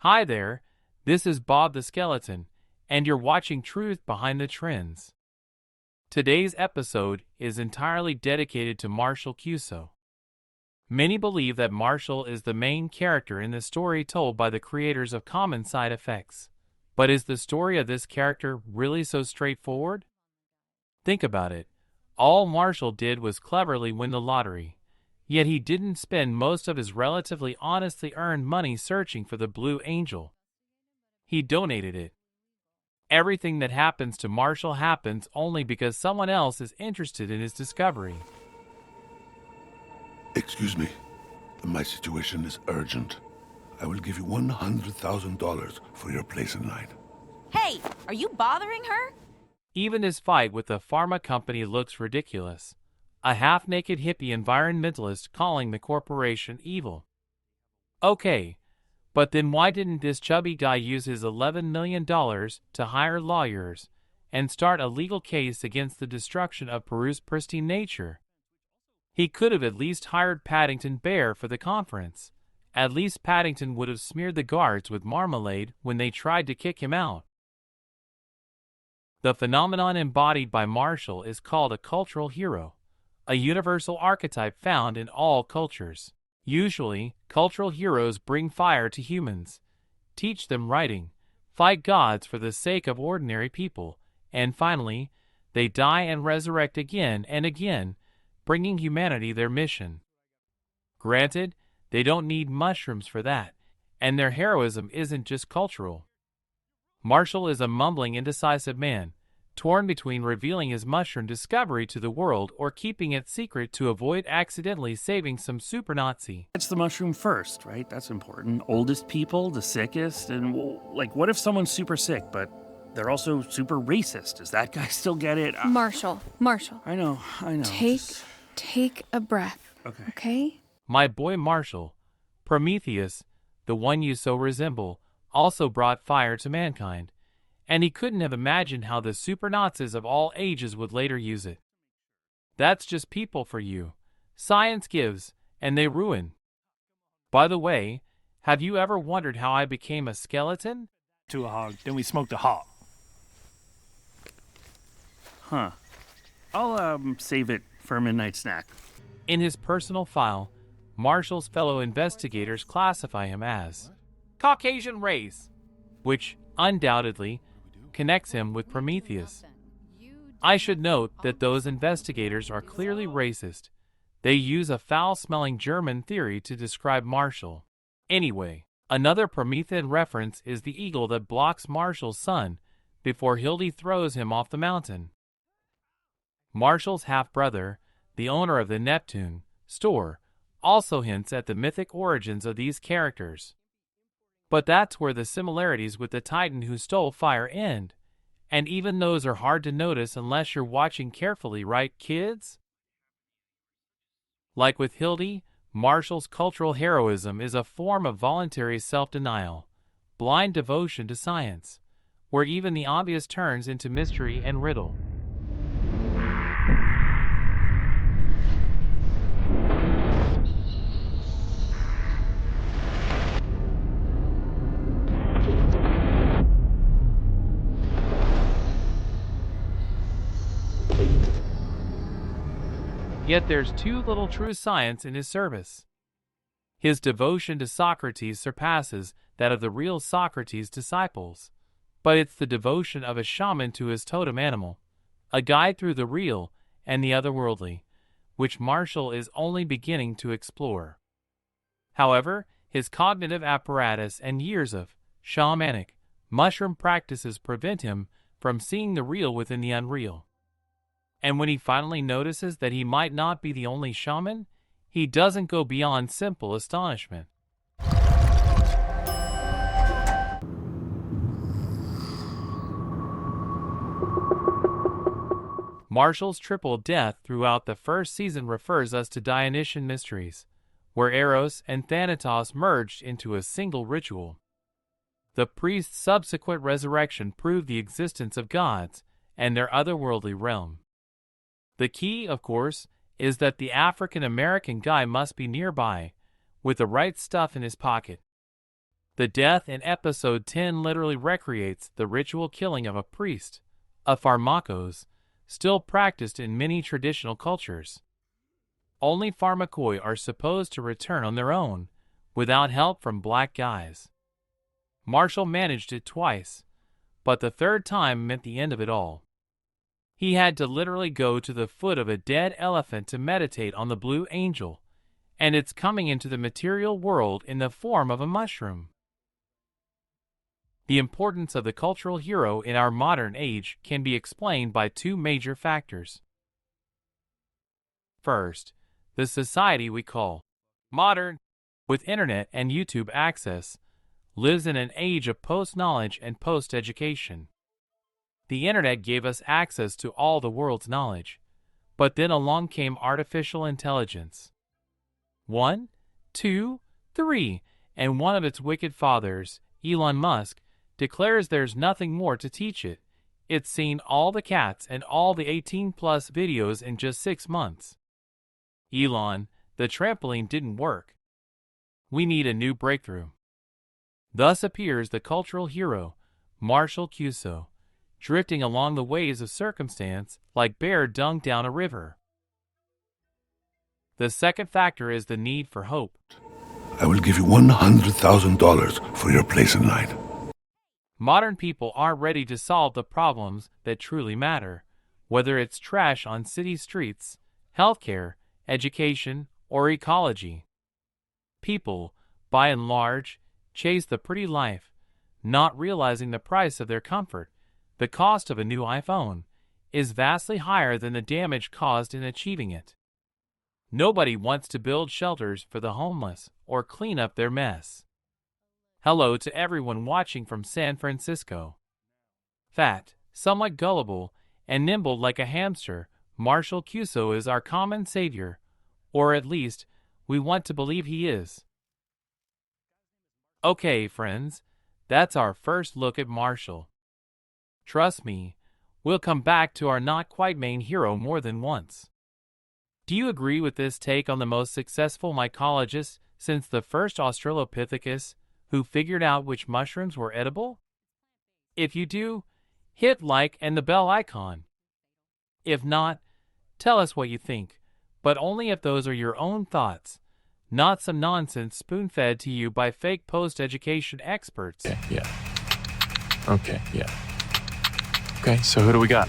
Hi there, this is Bob the Skeleton, and you're watching Truth Behind the Trends. Today's episode is entirely dedicated to Marshall Cuso. Many believe that Marshall is the main character in the story told by the creators of Common Side Effects. But is the story of this character really so straightforward? Think about it. All Marshall did was cleverly win the lottery. Yet he didn't spend most of his relatively honestly earned money searching for the Blue Angel. He donated it. Everything that happens to Marshall happens only because someone else is interested in his discovery. Excuse me. My situation is urgent. I will give you $100,000 for your place in line. Hey, are you bothering her? Even his fight with the pharma company looks ridiculous. A half-naked hippie environmentalist calling the corporation evil. Okay, but then why didn't this chubby guy use his $11 million to hire lawyers and start a legal case against the destruction of Peru's pristine nature? He could have at least hired Paddington Bear for the conference. At least Paddington would have smeared the guards with marmalade when they tried to kick him out. The phenomenon embodied by Marshall is called a cultural hero, a universal archetype found in all cultures. Usually, cultural heroes bring fire to humans, teach them writing, fight gods for the sake of ordinary people, and finally, they die and resurrect again and again, bringing humanity their mission. Granted, they don't need mushrooms for that, and their heroism isn't just cultural. Marshall is a mumbling, indecisive man, torn between revealing his mushroom discovery to the world or keeping it secret to avoid accidentally saving some super Nazi. It's the mushroom first, right? That's important. Oldest people, the sickest, and what if someone's super sick, but they're also super racist? Does that guy still get it? Marshall. I know. Take a breath. Okay? My boy Marshall, Prometheus, the one you so resemble, also brought fire to mankind. And he couldn't have imagined how the super Nazis of all ages would later use it. That's just people for you. Science gives, and they ruin. By the way, have you ever wondered how I became a skeleton? To a hog, then we smoked a hog. Huh. I'll, save it for a midnight snack. In his personal file, Marshall's fellow investigators classify him as Caucasian race, which, undoubtedly, connects him with Prometheus. I should note that those investigators are clearly racist. They use a foul-smelling German theory to describe Marshall. Anyway, another Promethean reference is the eagle that blocks Marshall's sun before Hildy throws him off the mountain. Marshall's half-brother, the owner of the Neptune store, also hints at the mythic origins of these characters. But that's where the similarities with the Titan who stole fire end. And even those are hard to notice unless you're watching carefully, right, kids? Like with Hildy, Marshall's cultural heroism is a form of voluntary self-denial, blind devotion to science, where even the obvious turns into mystery and riddle. Yet there's too little true science in his service. His devotion to Socrates surpasses that of the real Socrates' disciples, but it's the devotion of a shaman to his totem animal, a guide through the real and the otherworldly, which Marshall is only beginning to explore. However, his cognitive apparatus and years of shamanic mushroom practices prevent him from seeing the real within the unreal. And when he finally notices that he might not be the only shaman, he doesn't go beyond simple astonishment. Marshall's triple death throughout the first season refers us to Dionysian mysteries, where Eros and Thanatos merged into a single ritual. The priest's subsequent resurrection proved the existence of gods and their otherworldly realm. The key, of course, is that the African-American guy must be nearby, with the right stuff in his pocket. The death in episode 10 literally recreates the ritual killing of a priest, a pharmakos, still practiced in many traditional cultures. Only pharmakoi are supposed to return on their own, without help from black guys. Marshall managed it twice, but the third time meant the end of it all. He had to literally go to the foot of a dead elephant to meditate on the blue angel, and it's coming into the material world in the form of a mushroom. The importance of the cultural hero in our modern age can be explained by two major factors. First, the society we call modern, with internet and YouTube access, lives in an age of post-knowledge and post-education. The internet gave us access to all the world's knowledge, but then along came artificial intelligence. 1, 2, 3, and one of its wicked fathers, Elon Musk, declares there's nothing more to teach it. It's seen all the cats and all the 18-plus videos in just 6 months. Elon, the trampoline didn't work. We need a new breakthrough. Thus appears the cultural hero, Marshall Cuso, drifting along the waves of circumstance like bear dung down a river. The second factor is the need for hope. I will give you $100,000 for your place in line. Modern people aren't ready to solve the problems that truly matter, whether it's trash on city streets, healthcare, education, or ecology. People, by and large, chase the pretty life, not realizing the price of their comfort. The cost of a new iPhone is vastly higher than the damage caused in achieving it. Nobody wants to build shelters for the homeless or clean up their mess. Hello to everyone watching from San Francisco. Fat, somewhat gullible, and nimble like a hamster, Marshall Cuso is our common savior, or at least, we want to believe he is. Okay, friends, that's our first look at Marshall. Trust me, we'll come back to our not-quite main hero more than once. Do you agree with this take on the most successful mycologist since the first Australopithecus who figured out which mushrooms were edible? If you do, hit like and the bell icon. If not, tell us what you think, but only if those are your own thoughts, not some nonsense spoon-fed to you by fake post-education experts. Okay, yeah. Okay, so who do we got?